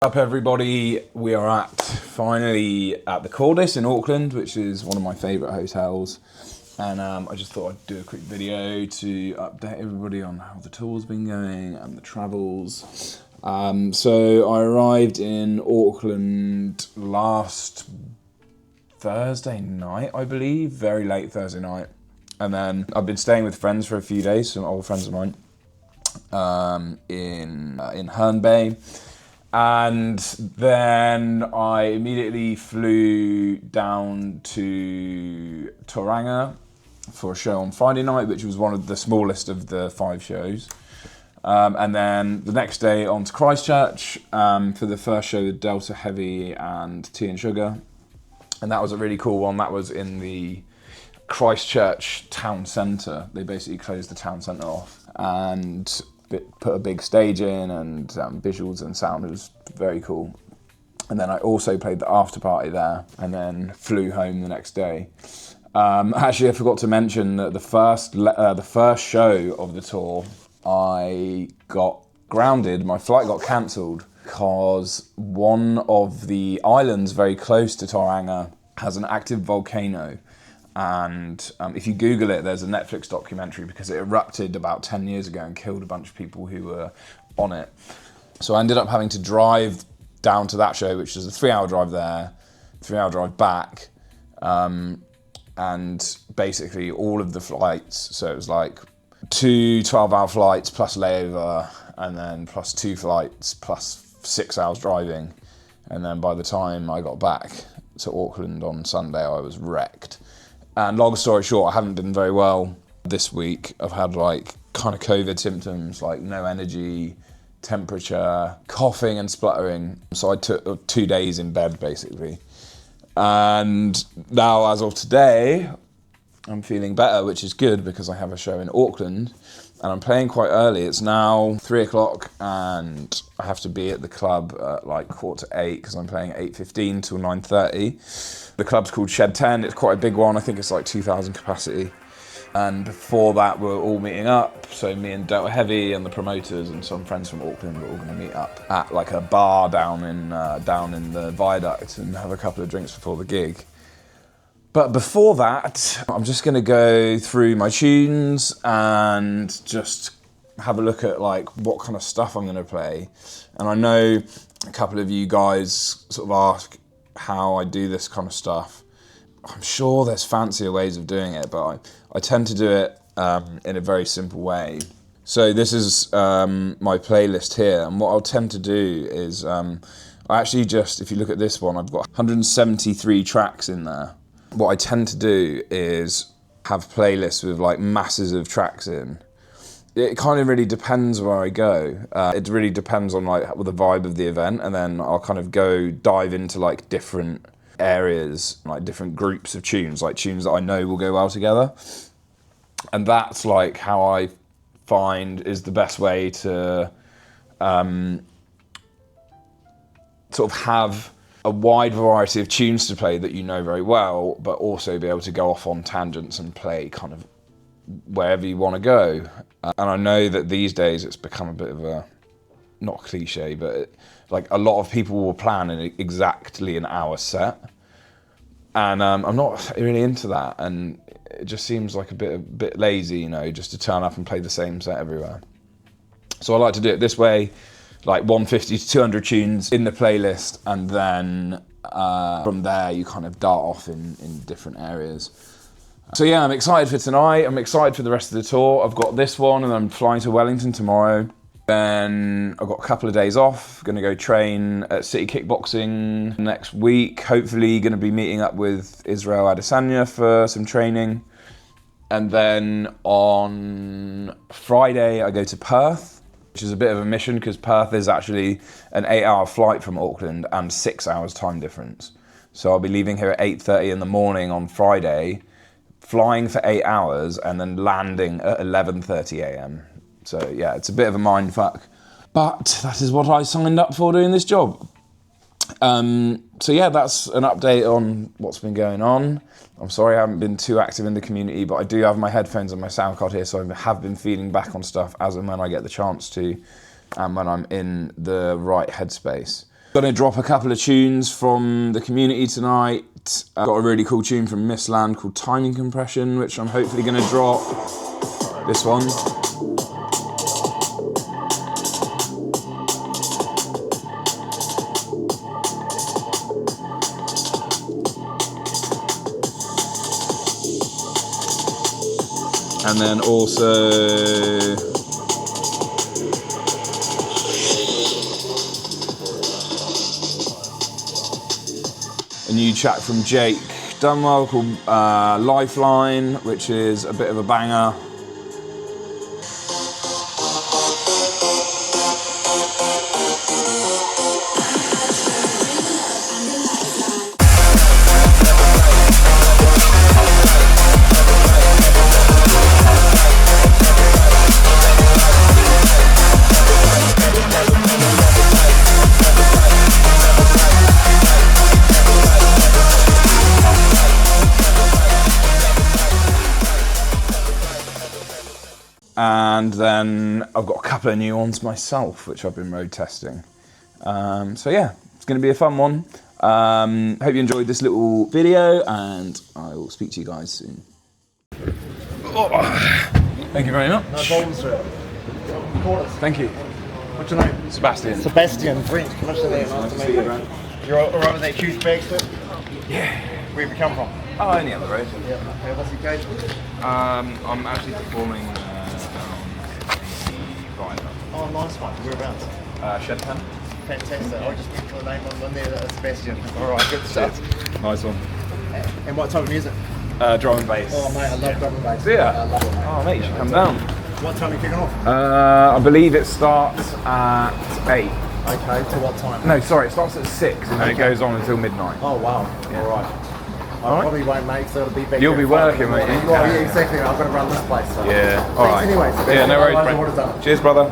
Up everybody, we are finally at the Rekordbox in Auckland, which is one of my favourite hotels, and I just thought I'd do a quick video to update everybody on how the tour's been going and the travels. So I arrived in Auckland last Thursday night, I believe, very late Thursday night, and then I've been staying with friends for a few days, some old friends of mine, in Herne Bay. And then I immediately flew down to Tauranga for a show on Friday night, which was one of the smallest of the 5 shows. And then the next day on to Christchurch for the first show with Delta Heavy and Tea and Sugar. And that was a really cool one. That was in the Christchurch town centre. They basically closed the town centre off and put a big stage in and visuals and sound. It was very cool. And then I also played the after party there and then flew home the next day. Actually, I forgot to mention that the first show of the tour, I got grounded. My flight got cancelled because one of the islands very close to Tauranga has an active volcano. And if you Google it, there's a Netflix documentary because it erupted about 10 years ago and killed a bunch of people who were on it. So I ended up having to drive down to that show, which is a 3-hour drive there, 3-hour drive back. And basically all of the flights, so it was like 2 12-hour flights plus layover, and then plus 2 flights plus 6 hours driving. And then by the time I got back to Auckland on Sunday, I was wrecked. And long story short, I haven't been very well this week. I've had like kind of COVID symptoms, like no energy, temperature, coughing and spluttering. So I took 2 days in bed basically. And now as of today, I'm feeling better, which is good because I have a show in Auckland and I'm playing quite early. It's now 3 o'clock and I have to be at the club at like 7:45 because I'm playing at 8:15 till 9:30. The club's called Shed 10. It's quite a big one. I think it's like 2,000 capacity. And before that, we're all meeting up. So me and Delta Heavy and the promoters and some friends from Auckland are all going to meet up at like a bar down in the viaduct and have a couple of drinks before the gig. But before that, I'm just going to go through my tunes and just have a look at like what kind of stuff I'm going to play. And I know a couple of you guys sort of ask how I do this kind of stuff. I'm sure there's fancier ways of doing it, but I tend to do it in a very simple way. So this is my playlist here, and what I'll tend to do is I actually just, if you look at this one, I've got 173 tracks in there. What I tend to do is have playlists with like masses of tracks in. It kind of really depends where I go. It really depends on like the vibe of the event, and then I'll kind of dive into like different areas, like different groups of tunes, like tunes that I know will go well together. And that's like how I find is the best way to sort of have a wide variety of tunes to play that you know very well, but also be able to go off on tangents and play kind of wherever you want to go. And I know that these days it's become a bit of a, not cliche, but like a lot of people will plan exactly an hour set. And I'm not really into that. And it just seems like a bit lazy, you know, just to turn up and play the same set everywhere. So I like to do it this way, like 150 to 200 tunes in the playlist. And then from there you kind of dart off in different areas. So yeah, I'm excited for tonight. I'm excited for the rest of the tour. I've got this one and I'm flying to Wellington tomorrow. Then I've got a couple of days off. Going to go train at City Kickboxing next week. Hopefully going to be meeting up with Israel Adesanya for some training. And then on Friday I go to Perth, which is a bit of a mission because Perth is actually an 8-hour flight from Auckland and 6 hours time difference. So I'll be leaving here at 8:30 in the morning on Friday, flying for 8 hours and then landing at 11:30 a.m. So yeah, it's a bit of a mind fuck, but that is what I signed up for doing this job. So yeah, that's an update on what's been going on. I'm sorry I haven't been too active in the community, but I do have my headphones and my sound card here, so I have been feeding back on stuff as and when I get the chance to, and when I'm in the right headspace. Gonna drop a couple of tunes from the community tonight. Got a really cool tune from Missland called Timing Compression, which I'm hopefully gonna drop. This one. And then also a new track from Jake Dunwell called Lifeline, which is a bit of a banger. And then I've got a couple of new ones myself, which I've been road testing. So yeah, it's going to be a fun one. Hope you enjoyed this little video, and I will speak to you guys soon. Oh, thank you very much. No problems, sir. Thank you. What's your name? Sebastian. Sebastian. Brent, commissioner there. Nice to meet you. You're alright with that huge bag, sir? Yeah. Where have you come from? Oh, only on the road. Yeah, okay. What's the occasion? I'm actually performing Friday. Oh, nice one. Whereabouts? Shedpan. Fantastic. I just went for the name on there, that's Sebastian. Alright, good stuff. Nice one. And what type of music? Drum and bass. Oh, mate, I love drum and bass. Yeah. I love it, mate. Oh, mate, you should come down. What time are you kicking off? I believe it starts at 8. Okay, to what time? No, sorry, it starts at 6 and then it goes on until midnight. Oh, wow. Yeah. Alright. I probably won't make, so it'll be back. You'll be working, mate. Well, yeah, exactly. I've got to run this place. So. Yeah, alright. Anyway, yeah, no worries, Brent. Brent. Cheers, brother.